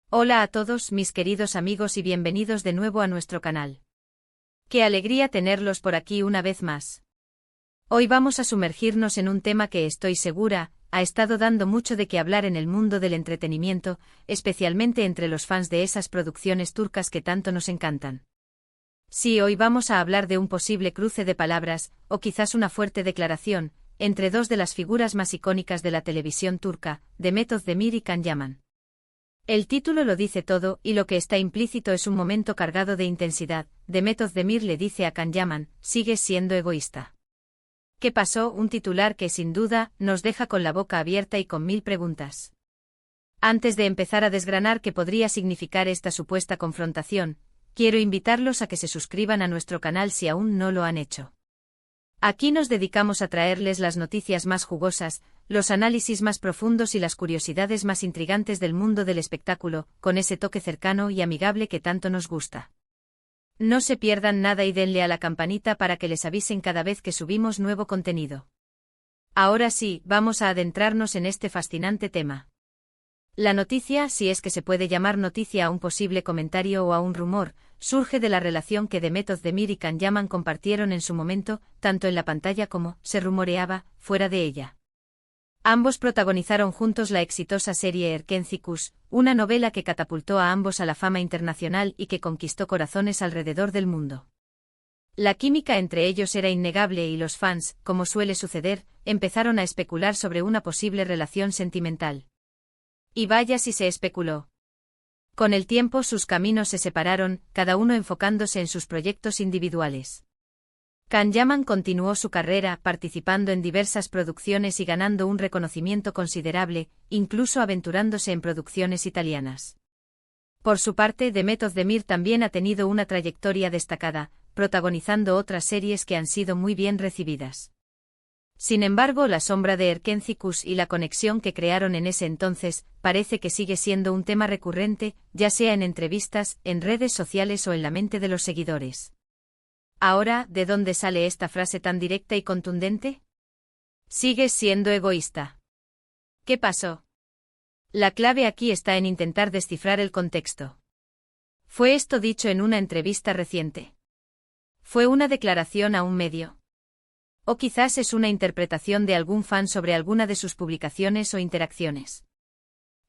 Hola a todos mis queridos amigos y bienvenidos de nuevo a nuestro canal. Qué alegría tenerlos por aquí una vez más. Hoy vamos a sumergirnos en un tema que estoy segura, ha estado dando mucho de qué hablar en el mundo del entretenimiento, especialmente entre los fans de esas producciones turcas que tanto nos encantan. Sí, hoy vamos a hablar de un posible cruce de palabras, o quizás una fuerte declaración, entre dos de las figuras más icónicas de la televisión turca, Demet Özdemir y Can Yaman. El título lo dice todo, y lo que está implícito es un momento cargado de intensidad. Demet Özdemir le dice a Can Yaman, sigues siendo egoísta. ¿Qué pasó? Un titular que sin duda nos deja con la boca abierta y con mil preguntas. Antes de empezar a desgranar qué podría significar esta supuesta confrontación, quiero invitarlos a que se suscriban a nuestro canal si aún no lo han hecho. Aquí nos dedicamos a traerles las noticias más jugosas, los análisis más profundos y las curiosidades más intrigantes del mundo del espectáculo, con ese toque cercano y amigable que tanto nos gusta. No se pierdan nada y denle a la campanita para que les avisen cada vez que subimos nuevo contenido. Ahora sí, vamos a adentrarnos en este fascinante tema. La noticia, si es que se puede llamar noticia a un posible comentario o a un rumor, surge de la relación que Demet Özdemir y Can Yaman compartieron en su momento, tanto en la pantalla como, se rumoreaba, fuera de ella. Ambos protagonizaron juntos la exitosa serie Erkenci, una novela que catapultó a ambos a la fama internacional y que conquistó corazones alrededor del mundo. La química entre ellos era innegable y los fans, como suele suceder, empezaron a especular sobre una posible relación sentimental. Y vaya si se especuló. Con el tiempo sus caminos se separaron, cada uno enfocándose en sus proyectos individuales. Can Yaman continuó su carrera, participando en diversas producciones y ganando un reconocimiento considerable, incluso aventurándose en producciones italianas. Por su parte, Demet Özdemir también ha tenido una trayectoria destacada, protagonizando otras series que han sido muy bien recibidas. Sin embargo, la sombra de Erkenci y la conexión que crearon en ese entonces, parece que sigue siendo un tema recurrente, ya sea en entrevistas, en redes sociales o en la mente de los seguidores. Ahora, ¿de dónde sale esta frase tan directa y contundente? Sigues siendo egoísta. ¿Qué pasó? La clave aquí está en intentar descifrar el contexto. ¿Fue esto dicho en una entrevista reciente? ¿Fue una declaración a un medio? O quizás es una interpretación de algún fan sobre alguna de sus publicaciones o interacciones.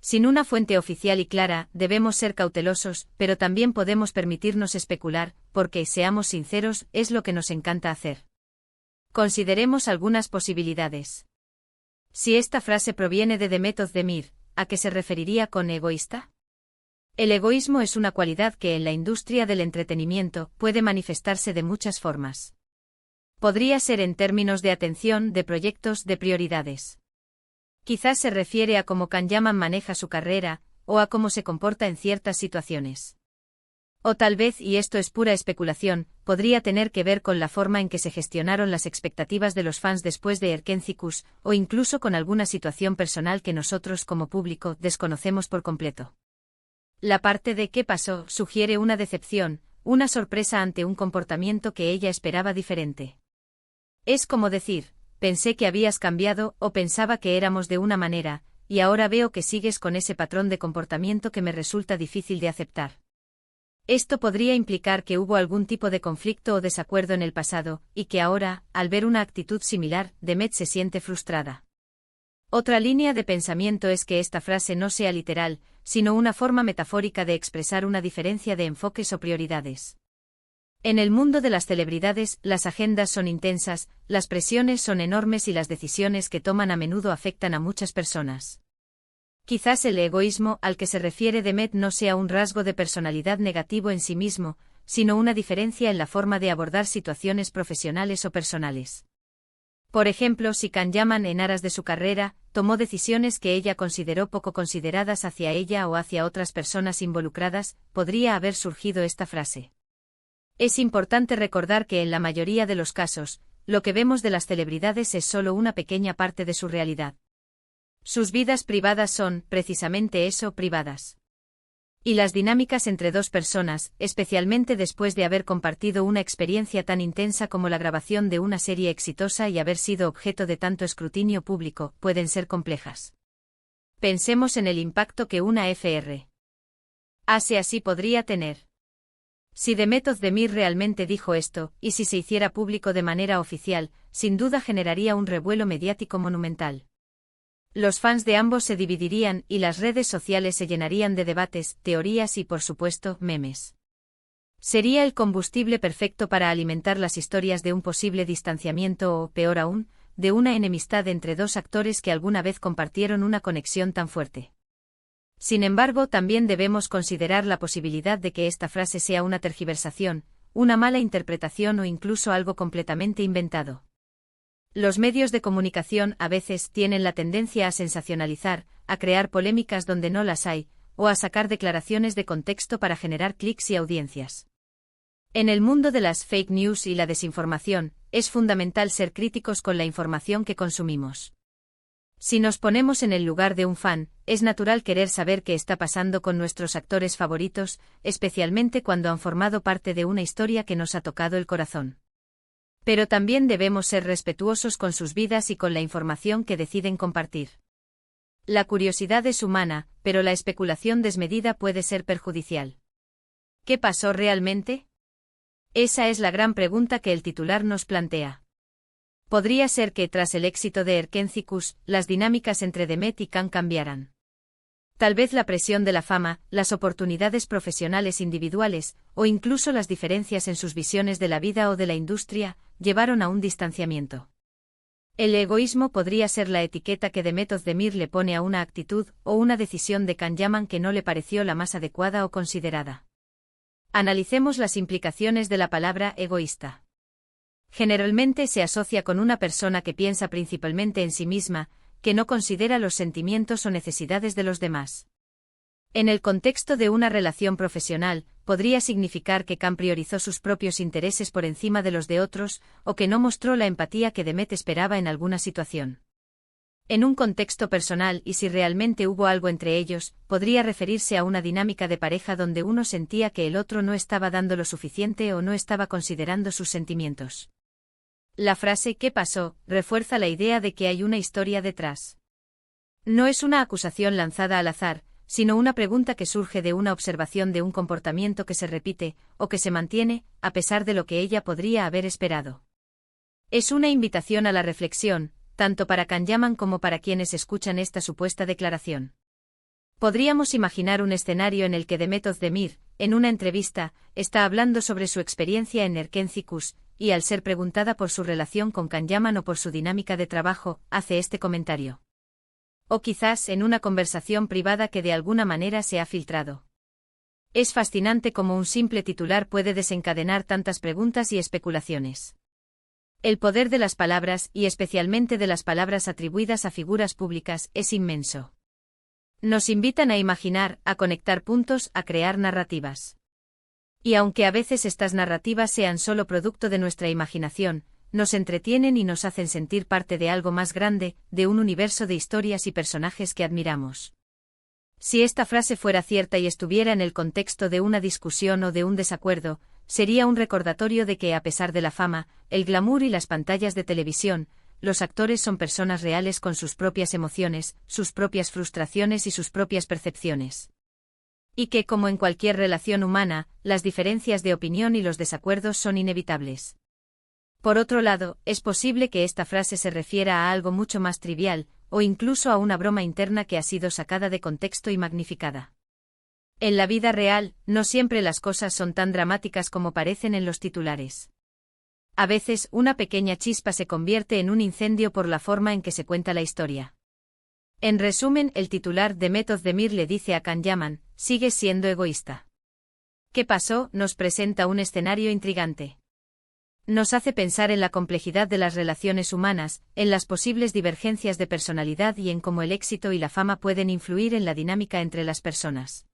Sin una fuente oficial y clara, debemos ser cautelosos, pero también podemos permitirnos especular, porque, seamos sinceros, es lo que nos encanta hacer. Consideremos algunas posibilidades. Si esta frase proviene de Demet Özdemir, ¿a qué se referiría con egoísta? El egoísmo es una cualidad que en la industria del entretenimiento puede manifestarse de muchas formas. Podría ser en términos de atención, de proyectos, de prioridades. Quizás se refiere a cómo Can Yaman maneja su carrera, o a cómo se comporta en ciertas situaciones. O tal vez, y esto es pura especulación, podría tener que ver con la forma en que se gestionaron las expectativas de los fans después de Erkenci, o incluso con alguna situación personal que nosotros como público desconocemos por completo. La parte de ¿qué pasó? Sugiere una decepción, una sorpresa ante un comportamiento que ella esperaba diferente. Es como decir, pensé que habías cambiado o pensaba que éramos de una manera, y ahora veo que sigues con ese patrón de comportamiento que me resulta difícil de aceptar. Esto podría implicar que hubo algún tipo de conflicto o desacuerdo en el pasado, y que ahora, al ver una actitud similar, Demet se siente frustrada. Otra línea de pensamiento es que esta frase no sea literal, sino una forma metafórica de expresar una diferencia de enfoques o prioridades. En el mundo de las celebridades, las agendas son intensas, las presiones son enormes y las decisiones que toman a menudo afectan a muchas personas. Quizás el egoísmo al que se refiere Demet no sea un rasgo de personalidad negativo en sí mismo, sino una diferencia en la forma de abordar situaciones profesionales o personales. Por ejemplo, si Can Yaman en aras de su carrera, tomó decisiones que ella consideró poco consideradas hacia ella o hacia otras personas involucradas, podría haber surgido esta frase. Es importante recordar que en la mayoría de los casos, lo que vemos de las celebridades es solo una pequeña parte de su realidad. Sus vidas privadas son, precisamente eso, privadas. Y las dinámicas entre dos personas, especialmente después de haber compartido una experiencia tan intensa como la grabación de una serie exitosa y haber sido objeto de tanto escrutinio público, pueden ser complejas. Pensemos en el impacto que una Fr. Así podría tener. Si Demet Özdemir realmente dijo esto, y si se hiciera público de manera oficial, sin duda generaría un revuelo mediático monumental. Los fans de ambos se dividirían y las redes sociales se llenarían de debates, teorías y, por supuesto, memes. Sería el combustible perfecto para alimentar las historias de un posible distanciamiento o, peor aún, de una enemistad entre dos actores que alguna vez compartieron una conexión tan fuerte. Sin embargo, también debemos considerar la posibilidad de que esta frase sea una tergiversación, una mala interpretación o incluso algo completamente inventado. Los medios de comunicación a veces tienen la tendencia a sensacionalizar, a crear polémicas donde no las hay, o a sacar declaraciones de contexto para generar clics y audiencias. En el mundo de las fake news y la desinformación, es fundamental ser críticos con la información que consumimos. Si nos ponemos en el lugar de un fan, es natural querer saber qué está pasando con nuestros actores favoritos, especialmente cuando han formado parte de una historia que nos ha tocado el corazón. Pero también debemos ser respetuosos con sus vidas y con la información que deciden compartir. La curiosidad es humana, pero la especulación desmedida puede ser perjudicial. ¿Qué pasó realmente? Esa es la gran pregunta que el titular nos plantea. Podría ser que, tras el éxito de Erkenci-Kuş, las dinámicas entre Demet y Can cambiaran. Tal vez la presión de la fama, las oportunidades profesionales individuales, o incluso las diferencias en sus visiones de la vida o de la industria, llevaron a un distanciamiento. El egoísmo podría ser la etiqueta que Demet Özdemir le pone a una actitud o una decisión de Can Yaman que no le pareció la más adecuada o considerada. Analicemos las implicaciones de la palabra egoísta. Generalmente se asocia con una persona que piensa principalmente en sí misma, que no considera los sentimientos o necesidades de los demás. En el contexto de una relación profesional, podría significar que Can priorizó sus propios intereses por encima de los de otros, o que no mostró la empatía que Demet esperaba en alguna situación. En un contexto personal, y si realmente hubo algo entre ellos, podría referirse a una dinámica de pareja donde uno sentía que el otro no estaba dando lo suficiente o no estaba considerando sus sentimientos. La frase «¿qué pasó?» refuerza la idea de que hay una historia detrás. No es una acusación lanzada al azar, sino una pregunta que surge de una observación de un comportamiento que se repite, o que se mantiene, a pesar de lo que ella podría haber esperado. Es una invitación a la reflexión, tanto para Can Yaman como para quienes escuchan esta supuesta declaración. Podríamos imaginar un escenario en el que Demet Özdemir, en una entrevista, está hablando sobre su experiencia en Erkenci-Kuş, y al ser preguntada por su relación con Can Yaman o por su dinámica de trabajo, hace este comentario. O quizás en una conversación privada que de alguna manera se ha filtrado. Es fascinante cómo un simple titular puede desencadenar tantas preguntas y especulaciones. El poder de las palabras, y especialmente de las palabras atribuidas a figuras públicas, es inmenso. Nos invitan a imaginar, a conectar puntos, a crear narrativas. Y aunque a veces estas narrativas sean solo producto de nuestra imaginación, nos entretienen y nos hacen sentir parte de algo más grande, de un universo de historias y personajes que admiramos. Si esta frase fuera cierta y estuviera en el contexto de una discusión o de un desacuerdo, sería un recordatorio de que a pesar de la fama, el glamour y las pantallas de televisión, los actores son personas reales con sus propias emociones, sus propias frustraciones y sus propias percepciones. Y que, como en cualquier relación humana, las diferencias de opinión y los desacuerdos son inevitables. Por otro lado, es posible que esta frase se refiera a algo mucho más trivial, o incluso a una broma interna que ha sido sacada de contexto y magnificada. En la vida real, no siempre las cosas son tan dramáticas como parecen en los titulares. A veces, una pequeña chispa se convierte en un incendio por la forma en que se cuenta la historia. En resumen, el titular Demet Özdemir le dice a Can Yaman, «Sigues siendo egoísta». ¿Qué pasó? Nos presenta un escenario intrigante. Nos hace pensar en la complejidad de las relaciones humanas, en las posibles divergencias de personalidad y en cómo el éxito y la fama pueden influir en la dinámica entre las personas.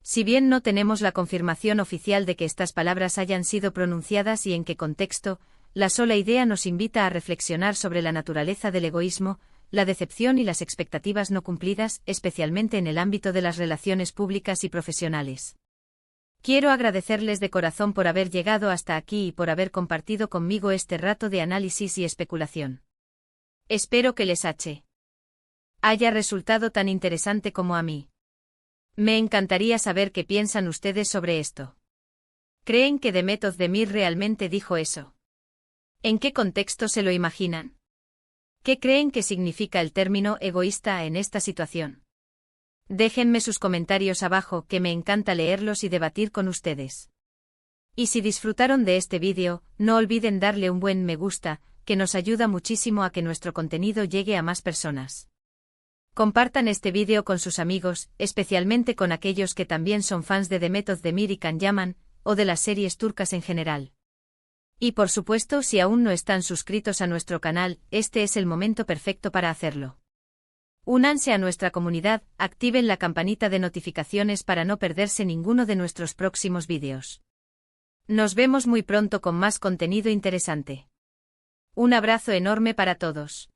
Si bien no tenemos la confirmación oficial de que estas palabras hayan sido pronunciadas y en qué contexto, la sola idea nos invita a reflexionar sobre la naturaleza del egoísmo, la decepción y las expectativas no cumplidas, especialmente en el ámbito de las relaciones públicas y profesionales. Quiero agradecerles de corazón por haber llegado hasta aquí y por haber compartido conmigo este rato de análisis y especulación. Espero que les haya resultado tan interesante como a mí. Me encantaría saber qué piensan ustedes sobre esto. ¿Creen que Demet Özdemir realmente dijo eso? ¿En qué contexto se lo imaginan? ¿Qué creen que significa el término egoísta en esta situación? Déjenme sus comentarios abajo, que me encanta leerlos y debatir con ustedes. Y si disfrutaron de este vídeo, no olviden darle un buen me gusta, que nos ayuda muchísimo a que nuestro contenido llegue a más personas. Compartan este vídeo con sus amigos, especialmente con aquellos que también son fans de Demet Özdemir y Can Yaman, o de las series turcas en general. Y por supuesto, si aún no están suscritos a nuestro canal, este es el momento perfecto para hacerlo. Únanse a nuestra comunidad, activen la campanita de notificaciones para no perderse ninguno de nuestros próximos vídeos. Nos vemos muy pronto con más contenido interesante. Un abrazo enorme para todos.